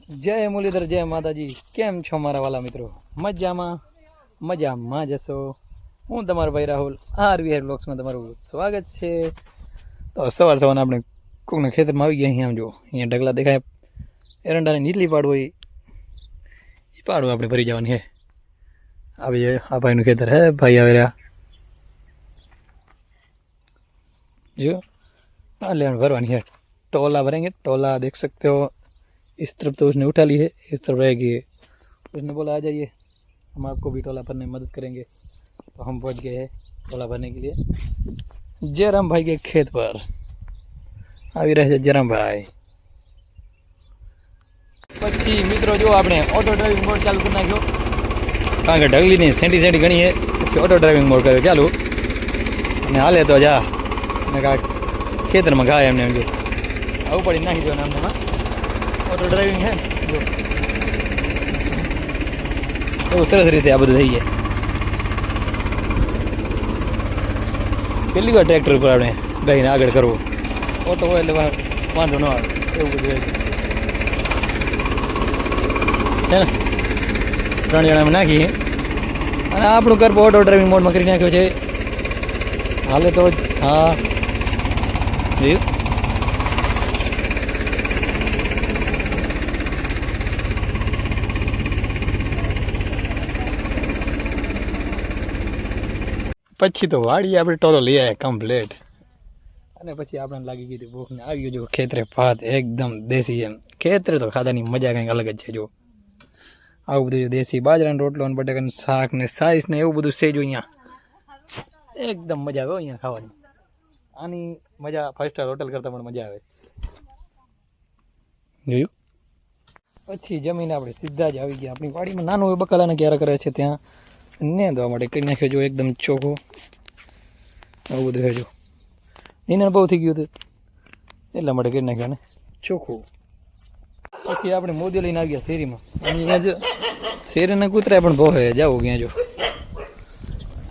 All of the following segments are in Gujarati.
જય મુરલીધર, જય માતાજી. કેમ છો મારા વાલા મિત્રો? મજામાં જશો. હું તમારો ભાઈ રાહુલ આરવીઆર બ્લોગ્સમાં તમારું સ્વાગત છે. તો સવારના આપણે કોકના ખેતરમાં આવી ગયા. અહીંયા આમ જો, અહીંયા ઢગલા દેખાય, એરંડાને નીચલી પાડવું એ પાડવું આપણે ભરી જવાની હે. આવી આ ભાઈનું ખેતર હે, ભાઈ આવે રહ્યા जो लेन भरवानी है. टोला भरेंगे. टोला देख सकते हो. इस तरफ तो उसने उठा ली है, इस तरफ रहेगी. उसने बोला आ जाइए, हम आपको भी टोला भरने में मदद करेंगे. तो हम पहुंच गए हैं टोला भरने के लिए जयराम भाई के खेत पर. આવી રહે છે જયરામ ભાઈ. પછી મિત્રો જો આપણે ઓટો ડ્રાઇવિંગ મોડ ચાલુ કરી નાખ્યો, કારણ કે ઢગલીની સેન્ટી ઘણી છે. પછી ઓટો ડ્રાઇવિંગ મોડ કર્યો ચાલુ, અને હાલે તો જા ખેતરમાં ગાય એમને એમ જો આવું પડી નાખી દો. અમને ઓટો ડ્રાઇવિંગ હે જો એવું સરસ રીતે આ બધું થઈ જાય. પહેલી વાર ટ્રેક્ટર ઉપર આપણે ગાઈને આગળ કરવું. ઓટો હોય એટલે વાંધો ન આવે, એવું બધું છે ને. 3 જણા અમે નાખીએ અને આપણું ઘર ઓટો ડ્રાઇવિંગ મોડમાં કરી નાખ્યો છે. હાલે તો હા જોયું. પછી તો વાડી આપણે ટોલો લઈ આવ્યા કમ્પ્લેટ. અને પછી આપણને લાગી ગઈ હતી ભૂખ ને આવી ગયો જો ખેતરે ભાત એકદમ દેશી. એમ ખેતરે તો ખાધાની મજા કંઈક અલગ જ છે. જો આવું બધું દેશી બાજરાનો રોટલો અને બટાકાનું શાક ને સાઈસ ને એવું બધું છે જો અહીંયા. એકદમ મજા આવે અહીંયા ખાવાની. આની મજા 5 સ્ટાર હોટલ કરતાં પણ મજા આવે. જોયું. પછી જમીને આપણે સીધા જ આવી ગયા આપણી વાડીમાં. નાનું હોય બકાલાને ક્યારે કરે છે ત્યાં નેંદવા માટે કરી નાખ્યો જો એકદમ ચોખ્ખો. આવું બધું હોય જો. નીંદણ બહુ થઈ ગયું હતું એટલા માટે કરી નાખ્યો ને ચોખ્ખું. પછી આપણે મોદી લઈને આવી ગયા શેરીમાં. અહીંયા જો શેરીના કૂતરા પણ બહુ હોય જાવું ક્યાં જો.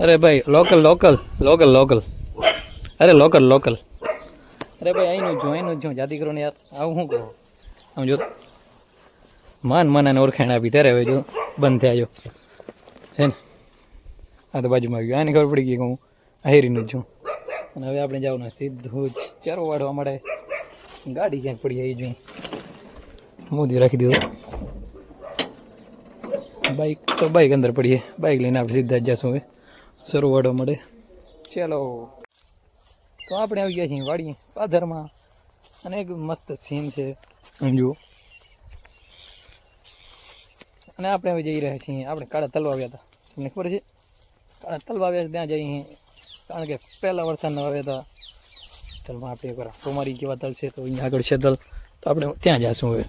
અરે ભાઈ લોકલ લોકલ લોકલ લોકલ અરે લોકલ લોકલ. અરે ભાઈ અહીંનું જો જાતિ કરો ને યાર. આવું શું કહો આમ જો. માન ઓળખાણ આપી ત્યારે હવે જો બંધ થયા જો છે ને. આ તો બાજુમાં આવી ગયું. આને ખબર પડી ગઈ કે હું હેરીનું જ છું. અને હવે આપણે જવાનું સીધું જ ચારો વાળવા માટે. ગાડી ક્યાંક પડી આવી જોઈ મોદી રાખી દીધું. બાઈક અંદર પડીએ. બાઈક લઈને આપણે સીધા જ જશું હવે સરો વાળવા માટે. ચાલો તો આપણે આવી ગયા છીએ વાડીએ પાધરમાં. અને એક મસ્ત સીન છે સમજો. અને આપણે હવે જઈ રહ્યા છીએ. આપણે કાળા તલવા આવ્યા હતા, તમને ખબર છે? કાળા તલવા આવ્યા ત્યાં જઈએ, કારણ કે પહેલાં વરસાદના આવ્યા હતા તલમાં. આપણે એકવાર અમારી કેવા તલ છે તો અહીંયા આગળ છે તલ, તો આપણે ત્યાં જઈશું હવે.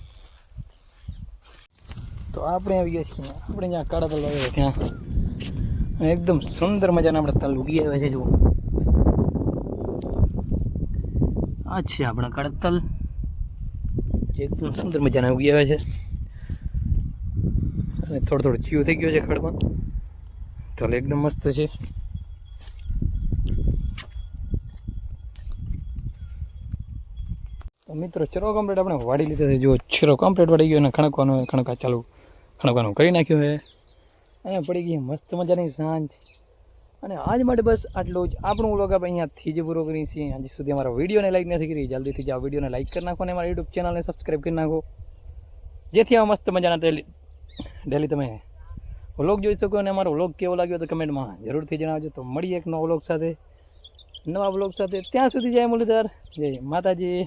તો આપણે આવી ગયા છીએ આપણે જ્યાં કાળા તલ આવ્યા ત્યાં. એકદમ સુંદર મજાના આપણે તલ ઉગી આવ્યા છે જુઓ. આ છે આપણા કાળા તલ જે એકદમ સુંદર મજાના ઉગી આવ્યા છે. અને થોડો ચીયો થઈ ગયો છે ખડમાં. તલ એકદમ મસ્ત છે. તો મિત્રો ચરો કમ્પ્લીટ આપણે વાડી લીધો છે. જો ચરો કમ્પ્લીટ વાડી ગયો અને ખણકવાનું કરી નાખ્યું છે. અને પડી ગઈ મસ્ત મજાની સાંજ. અને આજ માટે બસ આટલું જ. આપણું વ્લોગ આપણે અહીંયાથી જ પૂરો કરીએ છીએ. હજી સુધી અમારા વિડીયોને લાઈક નથી કરી, જલ્દીથી જ આ વિડીયોને લાઈક કરી નાખો અને અમારા યુટ્યુબ ચેનલને સબસ્ક્રાઈબ કરી નાખો, જેથી આ મસ્ત મજાના ડેલી તમે વ્લોગ જોઈ શકો. અને અમારો વ્લોગ કેવો લાગ્યો તો કમેન્ટમાં જરૂરથી જણાવજો. તો મળીએ એક નવા વ્લોગ સાથે. ત્યાં સુધી જય મુરલીધર, જય માતાજી.